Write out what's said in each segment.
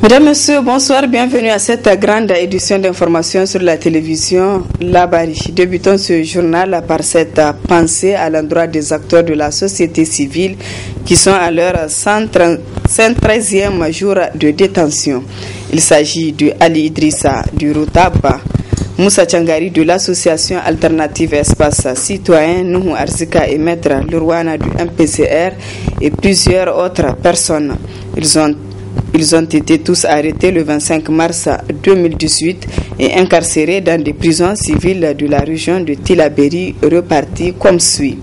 Mesdames, Messieurs, bonsoir, bienvenue à cette grande édition d'information sur la télévision Labari. Débutons ce journal par cette pensée à l'endroit des acteurs de la société civile qui sont à leur 113e jour de détention. Il s'agit de Ali Idrissa du Routaba, Moussa Tchangari de l'association alternative Espace Citoyen, Nuhu Arzika et Maître Lurwana du MPCR et plusieurs autres personnes. Ils ont été tous arrêtés le 25 mars 2018 et incarcérés dans des prisons civiles de la région de Tillabéri, repartis comme suit.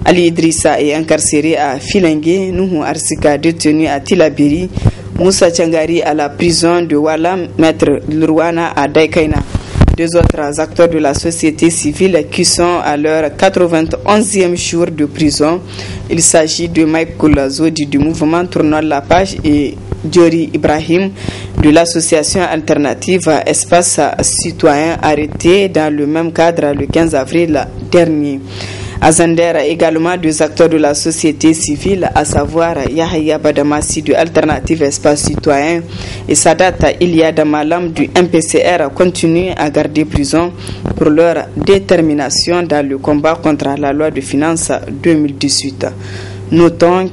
Ali Idrissa est incarcéré à Filengue, Nuhu Arzika détenu à Tillabéri, Moussa Tchangari à la prison de Walam, Maître Lurwana à Daikaina. Deux autres acteurs de la société civile qui sont à leur 91e jour de prison. Il s'agit de Michael Zodi du mouvement Tournons la page et Diori Ibrahim de l'association alternative Espace Citoyen, arrêté dans le même cadre le 15 avril dernier. À Zander, également deux acteurs de la société civile, à savoir Yahya Badamassi de Alternative Espace Citoyen et Sadat Iliad Malam du MPCR, continuent à garder prison pour leur détermination dans le combat contre la loi de finances 2018. Notons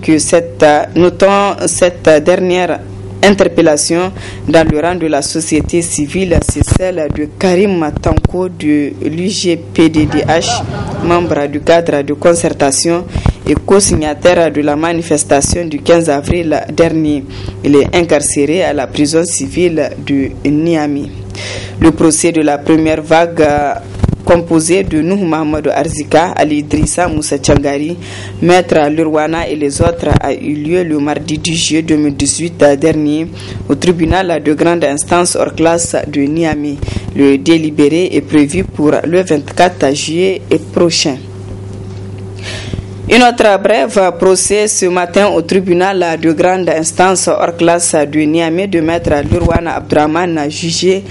cette dernière interpellation dans le rang de la société civile, c'est celle de Karim Matanko de l'UGPDDH, membre du cadre de concertation et co-signataire de la manifestation du 15 avril dernier. Il est incarcéré à la prison civile de Niamey. Le procès de la première vague composé de Nuhu Mahamadou Arzika, Ali Idrissa, Moussa Tchangari, Maître Lurwana et les autres a eu lieu le mardi 10 juillet 2018 dernier au tribunal de grande instance hors classe de Niamey. Le délibéré est prévu pour le 24 juillet prochain. Un autre bref procès ce matin au tribunal de grande instance hors classe de Niamey de Maître Lurwana Abdraman, jugé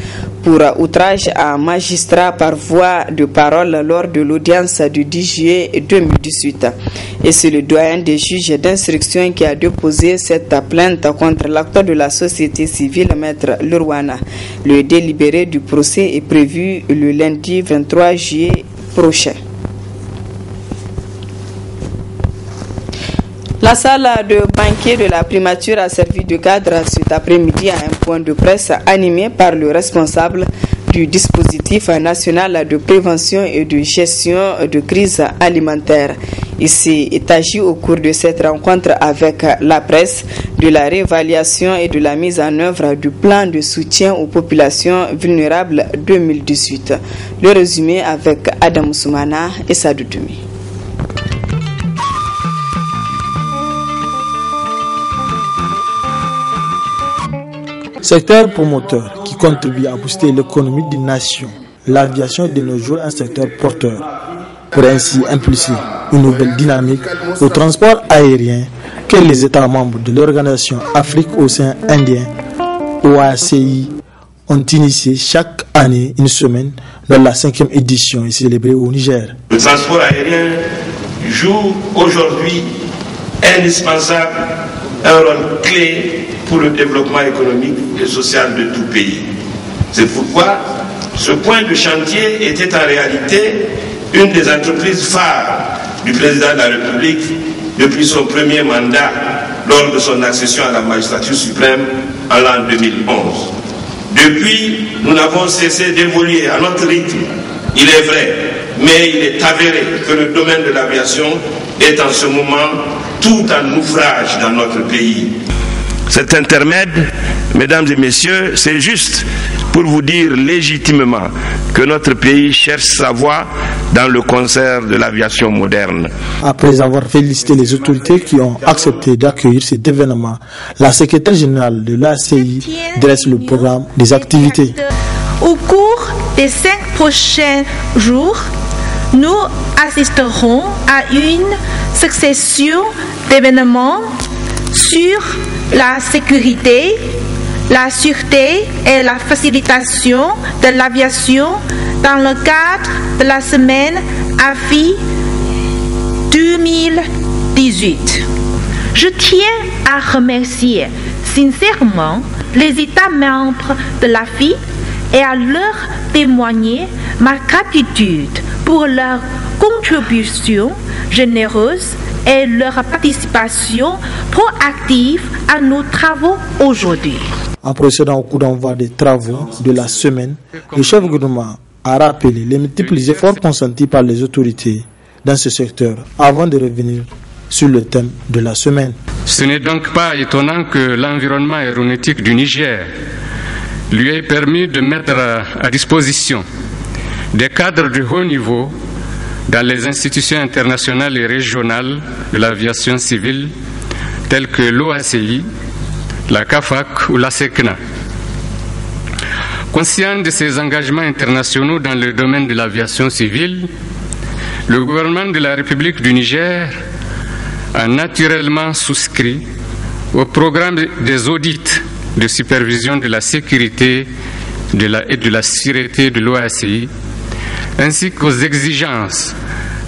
pour outrage à magistrat par voie de parole lors de l'audience du 10 juillet 2018. Et c'est le doyen des juges d'instruction qui a déposé cette plainte contre l'acteur de la société civile, Maître Lurwana. Le délibéré du procès est prévu le lundi 23 juillet prochain. La salle de banquet de la primature a servi de cadre cet après-midi à un point de presse animé par le responsable du dispositif national de prévention et de gestion de crise alimentaire. Il s'est agi au cours de cette rencontre avec la presse de la réévaluation et de la mise en œuvre du plan de soutien aux populations vulnérables 2018. Le résumé avec Adam Soumana et Sadou Doumi. Secteur promoteur qui contribue à booster l'économie des nations. L'aviation est de nos jours un secteur porteur pour ainsi impulser une nouvelle dynamique au transport aérien que les États membres de l'Organisation Afrique-Océan Indien, OACI, ont initié chaque année une semaine dont la 5e édition est célébrée au Niger. Le transport aérien joue aujourd'hui indispensable un rôle clé pour le développement économique et social de tout pays. C'est pourquoi ce point de chantier était en réalité une des entreprises phares du président de la République depuis son premier mandat lors de son accession à la magistrature suprême en l'an 2011. Depuis, nous n'avons cessé d'évoluer à notre rythme, il est vrai, mais il est avéré que le domaine de l'aviation est en ce moment tout en ouvrage dans notre pays. Cet intermède, mesdames et messieurs, c'est juste pour vous dire légitimement que notre pays cherche sa voie dans le concert de l'aviation moderne. Après avoir félicité les autorités qui ont accepté d'accueillir cet événement, la secrétaire générale de l'ACI dresse le programme des activités. Au cours des 5 prochains jours, nous assisterons à une succession d'événements sur la sécurité, la sûreté et la facilitation de l'aviation dans le cadre de la semaine AFI 2018. Je tiens à remercier sincèrement les États membres de l'AFI et à leur témoigner ma gratitude pour leur contribution généreuse et leur participation proactive à nos travaux aujourd'hui. En procédant au coup d'envoi des travaux de la semaine, le chef du gouvernement a rappelé les multiples efforts consentis par les autorités dans ce secteur avant de revenir sur le thème de la semaine. Ce n'est donc pas étonnant que l'environnement aéronautique du Niger lui ait permis de mettre à disposition des cadres de haut niveau dans les institutions internationales et régionales de l'aviation civile telles que l'OACI, la CAFAC ou la SECNA. Conscient de ses engagements internationaux dans le domaine de l'aviation civile, le gouvernement de la République du Niger a naturellement souscrit au programme des audits de supervision de la sécurité et de la sûreté de l'OACI, ainsi qu'aux exigences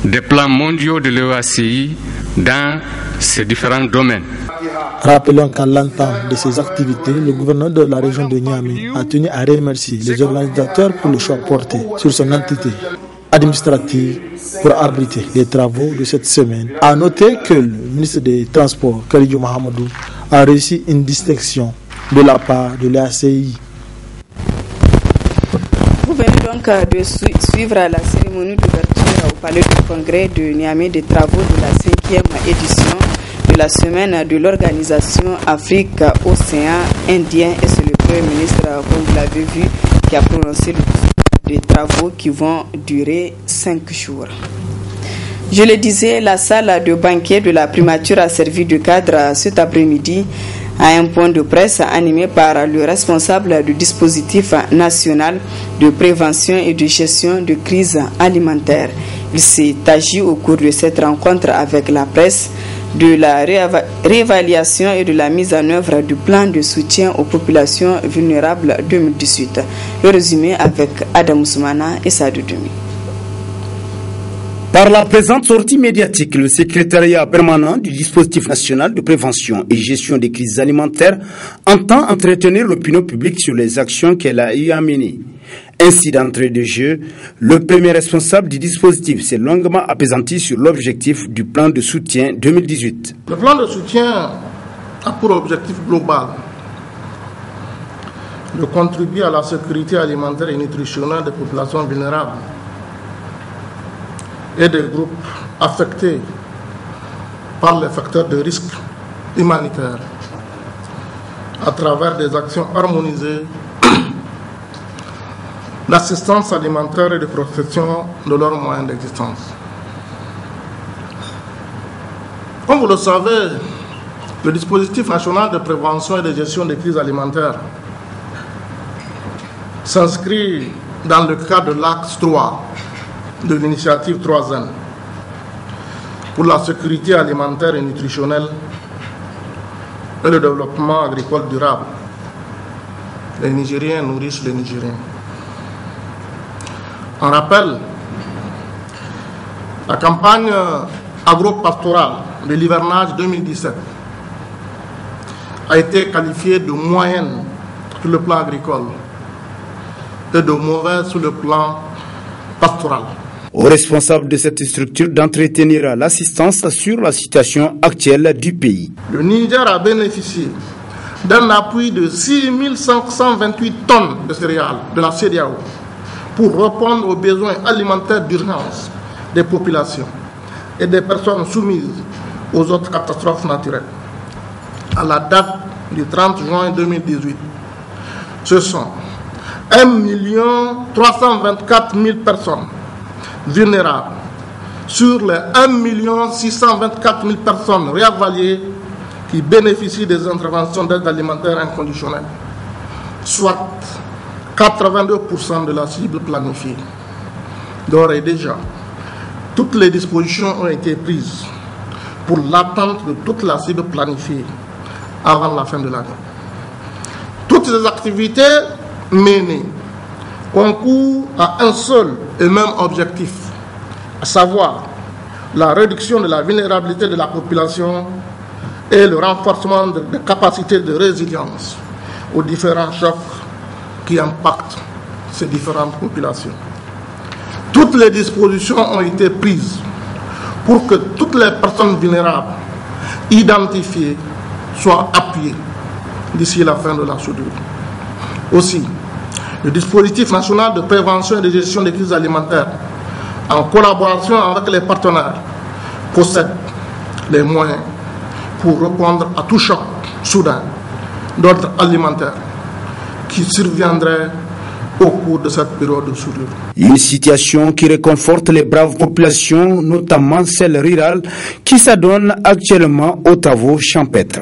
des plans mondiaux de l'OACI dans ces différents domaines. Rappelons qu'à l'entente de ces activités, le gouverneur de la région de Niamey a tenu à remercier les organisateurs pour le choix porté sur son entité administrative pour abriter les travaux de cette semaine. A noter que le ministre des Transports, Kalidou Mahamadou, a reçu une distinction de la part de l'ACI. Vous venez donc de suivre la cérémonie d'ouverture au Palais du Congrès de Niamey des travaux de la 5e édition de la semaine de l'organisation Afrique-Océan Indien, et c'est le Premier ministre, comme vous l'avez vu, qui a prononcé des travaux qui vont durer 5 jours. Je le disais, la salle de banquet de la primature a servi de cadre cet après-midi à un point de presse animé par le responsable du dispositif national de prévention et de gestion de crise alimentaire. Il s'est agi au cours de cette rencontre avec la presse de la réévaluation et de la mise en œuvre du plan de soutien aux populations vulnérables 2018. Le résumé avec Adam Ousmana et Sadou Doumi. Par la présente sortie médiatique, le secrétariat permanent du dispositif national de prévention et gestion des crises alimentaires entend entretenir l'opinion publique sur les actions qu'elle a eu à mener. Ainsi, d'entrée de jeu, le premier responsable du dispositif s'est longuement appesanti sur l'objectif du plan de soutien 2018. Le plan de soutien a pour objectif global de contribuer à la sécurité alimentaire et nutritionnelle des populations vulnérables et des groupes affectés par les facteurs de risque humanitaire à travers des actions harmonisées d'assistance alimentaire et de protection de leurs moyens d'existence. Comme vous le savez, le dispositif national de prévention et de gestion des crises alimentaires s'inscrit dans le cadre de l'axe 3 de l'initiative 3N pour la sécurité alimentaire et nutritionnelle et le développement agricole durable. Les Nigériens nourrissent les Nigériens. En rappel, la campagne agro-pastorale de l'hivernage 2017 a été qualifiée de moyenne sur le plan agricole et de mauvaise sur le plan pastoral. Au responsable de cette structure d'entretenir l'assistance sur la situation actuelle du pays. Le Niger a bénéficié d'un appui de 6 528 tonnes de céréales de la CEDEAO pour répondre aux besoins alimentaires d'urgence des populations et des personnes soumises aux autres catastrophes naturelles. À la date du 30 juin 2018, ce sont 1 324 000 personnes vulnérables sur les 1 624 000 personnes réévaluées qui bénéficient des interventions d'aide alimentaire inconditionnelle, soit 82% de la cible planifiée. D'ores et déjà, toutes les dispositions ont été prises pour l'atteinte de toute la cible planifiée avant la fin de l'année. Toutes ces activités menées concourent à un seul et même objectif, à savoir la réduction de la vulnérabilité de la population et le renforcement des capacités de résilience aux différents chocs qui impactent ces différentes populations. Toutes les dispositions ont été prises pour que toutes les personnes vulnérables identifiées soient appuyées d'ici la fin de la soudure. Aussi, le dispositif national de prévention et de gestion des crises alimentaires, en collaboration avec les partenaires, possède les moyens pour répondre à tout choc soudain d'ordre alimentaire qui surviendrait au cours de cette période de soudure. Une situation qui réconforte les braves populations, notamment celles rurales, qui s'adonnent actuellement aux travaux champêtres.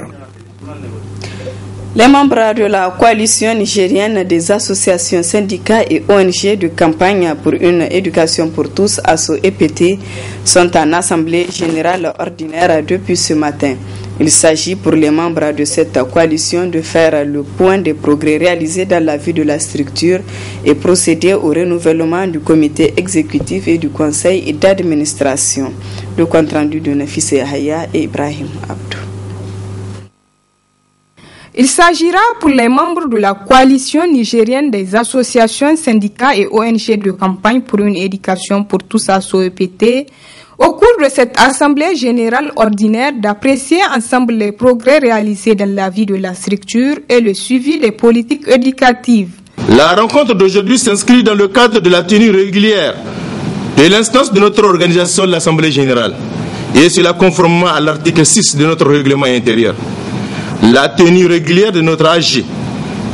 Les membres de la coalition nigérienne des associations, syndicats et ONG de campagne pour une éducation pour tous, ASSO-EPT, sont en assemblée générale ordinaire depuis ce matin. Il s'agit pour les membres de cette coalition de faire le point des progrès réalisés dans la vie de la structure et procéder au renouvellement du comité exécutif et du conseil d'administration. Le compte-rendu de Nafissé Haya et Ibrahim Abdou. Il s'agira pour les membres de la coalition nigérienne des associations, syndicats et ONG de campagne pour une éducation pour tous ASSO-EPT, au cours de cette assemblée générale ordinaire, d'apprécier ensemble les progrès réalisés dans la vie de la structure et le suivi des politiques éducatives. La rencontre d'aujourd'hui s'inscrit dans le cadre de la tenue régulière de l'instance de notre organisation, l'Assemblée générale, et cela conformément à l'article 6 de notre règlement intérieur. La tenue régulière de notre AG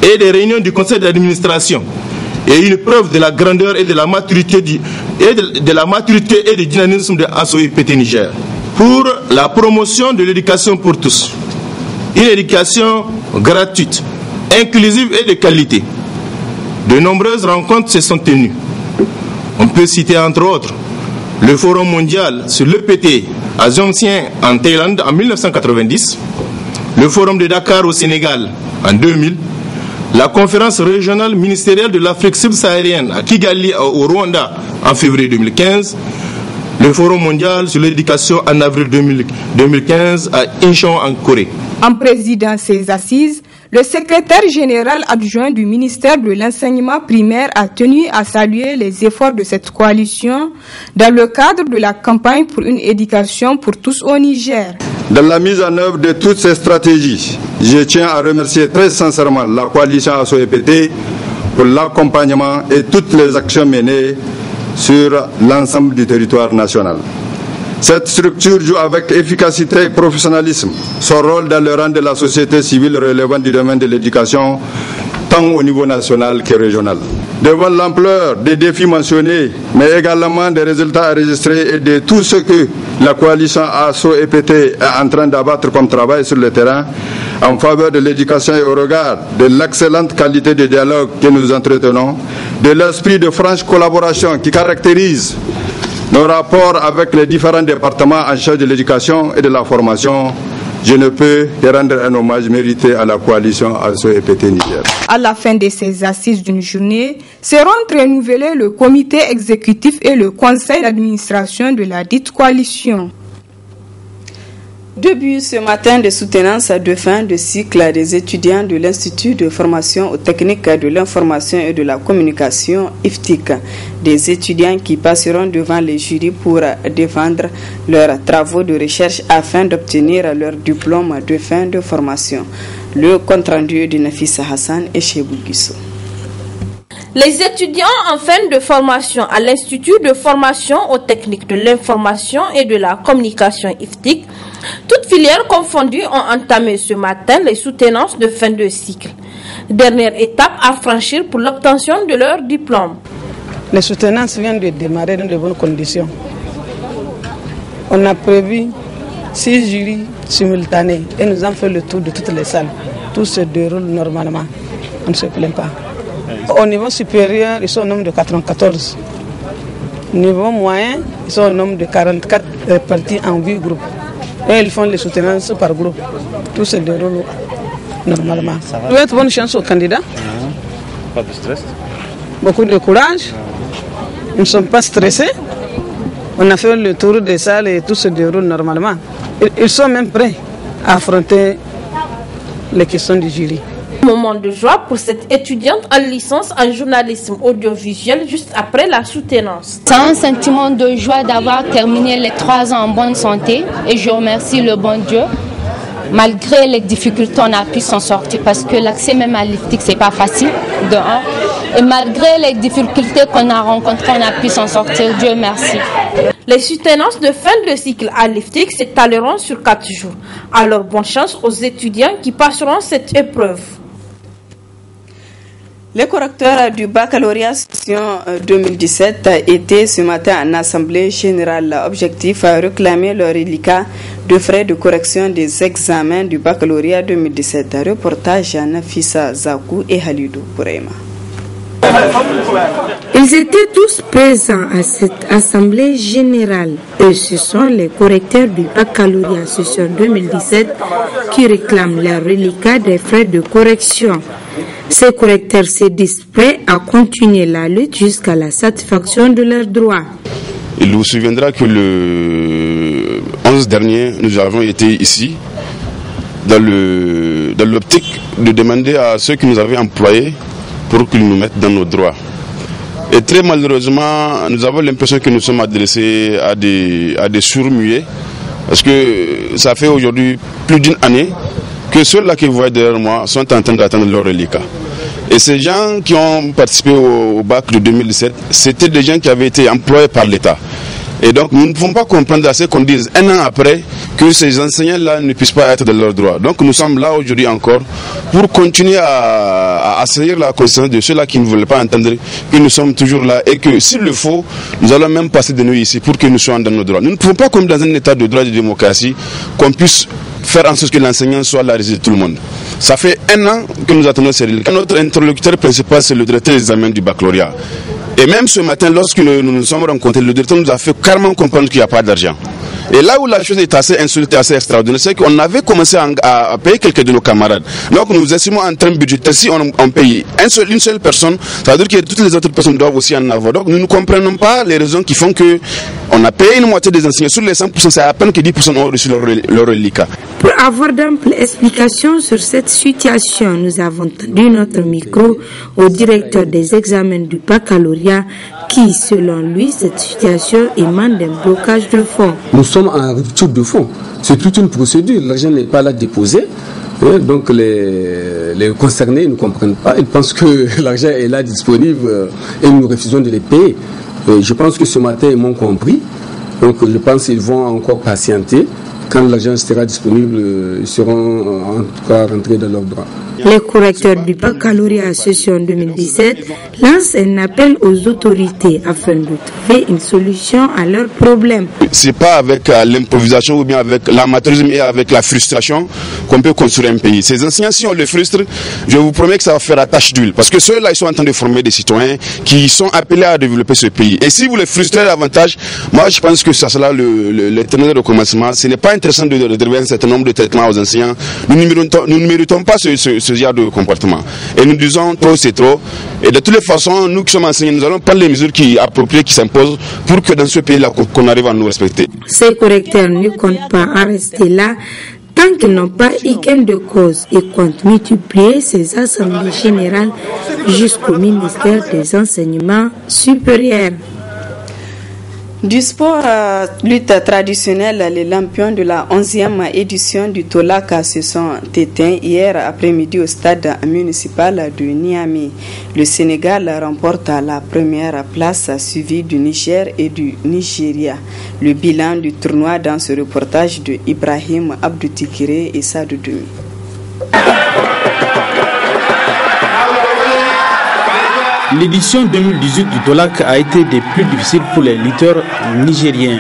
et des réunions du conseil d'administration est une preuve de la grandeur et de la maturité et du dynamisme de ASSO-EPT Niger pour la promotion de l'éducation pour tous. Une éducation gratuite, inclusive et de qualité. De nombreuses rencontres se sont tenues. On peut citer entre autres le Forum mondial sur l'EPT à Jomtien en Thaïlande en 1990, le Forum de Dakar au Sénégal en 2000, la conférence régionale ministérielle de l'Afrique subsaharienne à Kigali au Rwanda en février 2015, le Forum mondial sur l'éducation en avril 2015 à Incheon en Corée. En présidant ces assises, le secrétaire général adjoint du ministère de l'enseignement primaire a tenu à saluer les efforts de cette coalition dans le cadre de la campagne pour une éducation pour tous au Niger. Dans la mise en œuvre de toutes ces stratégies, je tiens à remercier très sincèrement la coalition ASSO-EPT pour l'accompagnement et toutes les actions menées sur l'ensemble du territoire national. Cette structure joue avec efficacité et professionnalisme son rôle dans le rang de la société civile relevant du domaine de l'éducation, tant au niveau national que régional. Devant l'ampleur des défis mentionnés, mais également des résultats enregistrés et de tout ce que la coalition ASSO-EPT est en train d'abattre comme travail sur le terrain, en faveur de l'éducation et au regard de l'excellente qualité de dialogue que nous entretenons, de l'esprit de franche collaboration qui caractérise nos rapports avec les différents départements en charge de l'éducation et de la formation, je ne peux que rendre un hommage mérité à la coalition ASSO-EPT Niger. À la fin de ces assises d'une journée, seront renouvelés le comité exécutif et le conseil d'administration de la dite coalition. Début ce matin de soutenance de fin de cycle des étudiants de l'Institut de formation aux techniques de l'information et de la communication IFTIC, des étudiants qui passeront devant les jurys pour défendre leurs travaux de recherche afin d'obtenir leur diplôme de fin de formation. Le compte-rendu de Nafissa Hassan et Chebou Guissou. Les étudiants en fin de formation à l'Institut de formation aux techniques de l'information et de la communication IFTIC, toutes filières confondues, ont entamé ce matin les soutenances de fin de cycle. Dernière étape à franchir pour l'obtention de leur diplôme. Les soutenances viennent de démarrer dans de bonnes conditions. On a prévu 6 jurys simultanés et nous avons fait le tour de toutes les salles. Tout se déroule normalement. On ne se plaint pas. Au niveau supérieur, ils sont au nombre de 94. Au niveau moyen, ils sont au nombre de 44 répartis en 8 groupes. Et ils font les soutenances par groupe. Tout se déroule normalement. Nous souhaitons bonne chance aux candidats. Pas de stress. Beaucoup de courage. Nous ne sommes pas stressés. On a fait le tour des salles et tout se déroule normalement. Ils sont même prêts. affronter les questions du jury. Moment de joie pour cette étudiante en licence en journalisme audiovisuel juste après la soutenance. C'est un sentiment de joie d'avoir terminé les 3 ans en bonne santé et je remercie le bon Dieu. Malgré les difficultés, on a pu s'en sortir parce que l'accès même à l'IFTIC, c'est pas facile, de un. Et malgré les difficultés qu'on a rencontrées, on a pu s'en sortir, Dieu merci. Les soutenances de fin de cycle à l'IFTIC s'étaleront sur 4 jours. Alors bonne chance aux étudiants qui passeront cette épreuve. Les correcteurs du baccalauréat session 2017 étaient ce matin en assemblée générale. Objectif à réclamer le reliquat de frais de correction des examens du baccalauréat 2017. Reportage à Nafissa Zakou et Halidou Kourema. Ils étaient tous présents à cette assemblée générale et ce sont les correcteurs du baccalauréat session 2017 qui réclament le reliquat des frais de correction. Ces correcteurs se disent prêts à continuer la lutte jusqu'à la satisfaction de leurs droits. Il vous souviendra que le 11 dernier, nous avons été ici dans l'optique de demander à ceux qui nous avaient employés pour qu'ils nous mettent dans nos droits. Et très malheureusement, nous avons l'impression que nous sommes adressés à des sourds-muets, parce que ça fait aujourd'hui plus d'une année que ceux-là que vous voyez derrière moi sont en train d'attendre leur reliquat. Et ces gens qui ont participé au bac de 2017, c'était des gens qui avaient été employés par l'État. Et donc nous ne pouvons pas comprendre assez qu'on dise un an après que ces enseignants-là ne puissent pas être de leurs droits. Donc nous sommes là aujourd'hui encore pour continuer à assaillir la conscience de ceux-là qui ne veulent pas entendre que nous sommes toujours là et que s'il le faut, nous allons même passer de nuit ici pour que nous soyons dans nos droits. Nous ne pouvons pas, comme dans un état de droit de démocratie, qu'on puisse faire en sorte que l'enseignant soit la risée de tout le monde. Ça fait un an que nous attendons ces reliquats. Notre interlocuteur principal, c'est le directeur des examens du baccalauréat. Et même ce matin, lorsque nous nous sommes rencontrés, le directeur nous a fait carrément comprendre qu'il n'y a pas d'argent. Et là où la chose est assez insolite, assez extraordinaire, c'est qu'on avait commencé à payer quelques de nos camarades. Donc nous estimons en termes budgétaires, si on paye une seule personne, ça veut dire que toutes les autres personnes doivent aussi en avoir. Donc nous ne comprenons pas les raisons qui font qu'on a payé une moitié des enseignants. Sur les 100%, c'est à peine que 10% ont reçu leur reliquat. Pour avoir d'amples explications sur cette situation, nous avons tendu notre micro au directeur des examens du baccalauréat qui, selon lui, cette situation émane d'un blocage de fonds. Nous sommes en rupture de fonds. C'est toute une procédure. L'argent n'est pas là déposé. Donc les concernés ne comprennent pas. Ils pensent que l'argent est là disponible et nous refusons de les payer. Je pense que ce matin, ils m'ont compris. Donc je pense qu'ils vont encore patienter. Quand l'argent sera disponible, ils seront en tout cas rentrés dans leurs droits. Les correcteurs du baccalauréat session 2017 lancent un appel aux autorités afin de trouver une solution à leurs problèmes. C'est pas avec l'improvisation ou bien avec l'amateurisme et avec la frustration qu'on peut construire un pays. Ces enseignants, si on les frustre, je vous promets que ça va faire la tâche d'huile. Parce que ceux-là, ils sont en train de former des citoyens qui sont appelés à développer ce pays. Et si vous les frustrez davantage, moi je pense que ça sera l'éternel recommencement. Ce n'est pas intéressant de réserver un certain nombre de traitements aux enseignants. Nous ne méritons pas ce genre de comportement. Et nous disons trop c'est trop. Et de toutes les façons, nous qui sommes enseignants, nous allons prendre les mesures appropriées qui s'imposent pour que dans ce pays-là, qu'on arrive à nous respecter. Ces correcteurs ne comptent pas en rester là tant qu'ils n'ont pas eu gain de cause et comptent multiplier ces assemblées générales jusqu'au ministère des enseignements supérieurs. Du sport, lutte traditionnelle, les lampions de la 11e édition du Tolaka se sont éteints hier après-midi au stade municipal de Niamey. Le Sénégal remporte la première place suivie du Niger et du Nigeria. Le bilan du tournoi dans ce reportage de Ibrahim Abdoutikiré et Sadou Doumi. L'édition 2018 du Tolak a été des plus difficiles pour les lutteurs nigériens.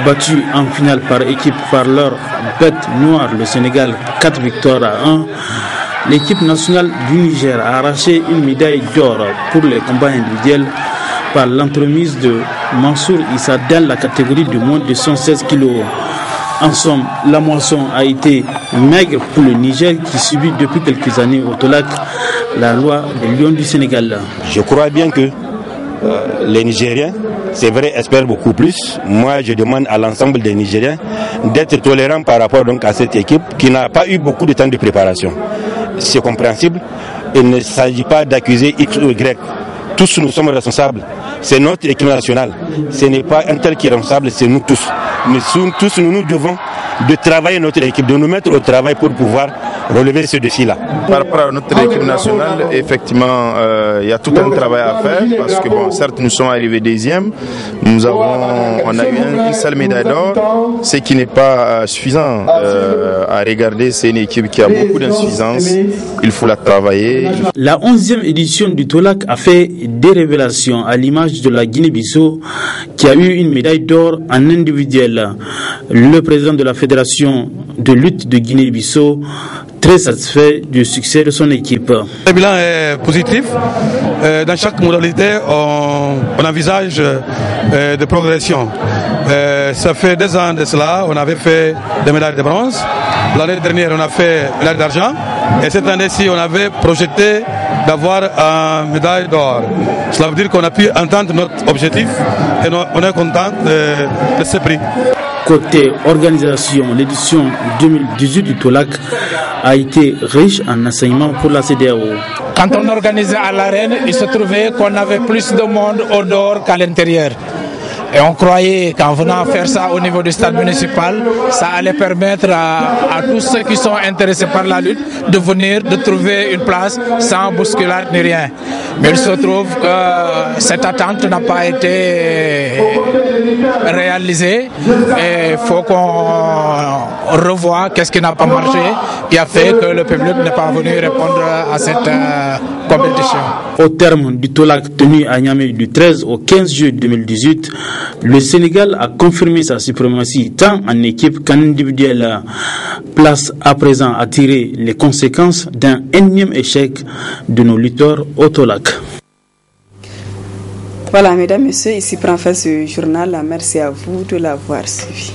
Battus en finale par équipe par leur bête noire, le Sénégal 4 victoires à 1. L'équipe nationale du Niger a arraché une médaille d'or pour les combats individuels par l'entremise de Mansour Issa dans la catégorie de moins de 116 kg. En somme, la moisson a été maigre pour le Niger qui subit depuis quelques années au Tolak la loi des Lions du Sénégal. Je crois bien que les Nigériens c'est vrai, espèrent beaucoup plus. Moi, je demande à l'ensemble des Nigériens d'être tolérants par rapport donc à cette équipe qui n'a pas eu beaucoup de temps de préparation. C'est compréhensible. Il ne s'agit pas d'accuser X ou Y. Tous nous sommes responsables. C'est notre équipe nationale. Ce n'est pas un tel qui est responsable, c'est nous tous. Nous devons de travailler notre équipe, de nous mettre au travail pour pouvoir relever ce défi-là. Par rapport à notre équipe nationale, effectivement, il y a tout un travail à faire parce que bon, certes, nous sommes arrivés deuxième, on a eu une seule médaille d'or, ce qui n'est pas suffisant à regarder. C'est une équipe qui a beaucoup d'insuffisances, il faut la travailler. La 11e édition du Tolak a fait des révélations à l'image de la Guinée-Bissau qui a eu une médaille d'or en individuel. Le président de la Fédération de lutte de Guinée-Bissau, très satisfait du succès de son équipe. Le bilan est positif. Dans chaque modalité, on envisage de progression. Ça fait 2 ans de cela, on avait fait des médailles de bronze. L'année dernière, on a fait médaille d'argent. Et cette année-ci, on avait projeté d'avoir une médaille d'or. Cela veut dire qu'on a pu entendre notre objectif et on est content de ce prix. Côté organisation, l'édition 2018 du Tolak a été riche en enseignements pour la CEDEAO. Quand on organisait à l'arène, il se trouvait qu'on avait plus de monde au dehors qu'à l'intérieur. Et on croyait qu'en venant faire ça au niveau du stade municipal, ça allait permettre à tous ceux qui sont intéressés par la lutte de venir, de trouver une place sans bousculade ni rien. Mais il se trouve que cette attente n'a pas été réalisée et il faut qu'on revoie qu'est-ce qui n'a pas marché, qui a fait que le public n'est pas venu répondre à cette compétition. Au terme du Tolak tenu à Niamey du 13 au 15 juillet 2018, le Sénégal a confirmé sa suprématie tant en équipe qu'en individuel. Place à présent à tirer les conséquences d'un énième échec de nos lutteurs au Tolak. Voilà, mesdames, messieurs, ici prend fin ce journal. Merci à vous de l'avoir suivi.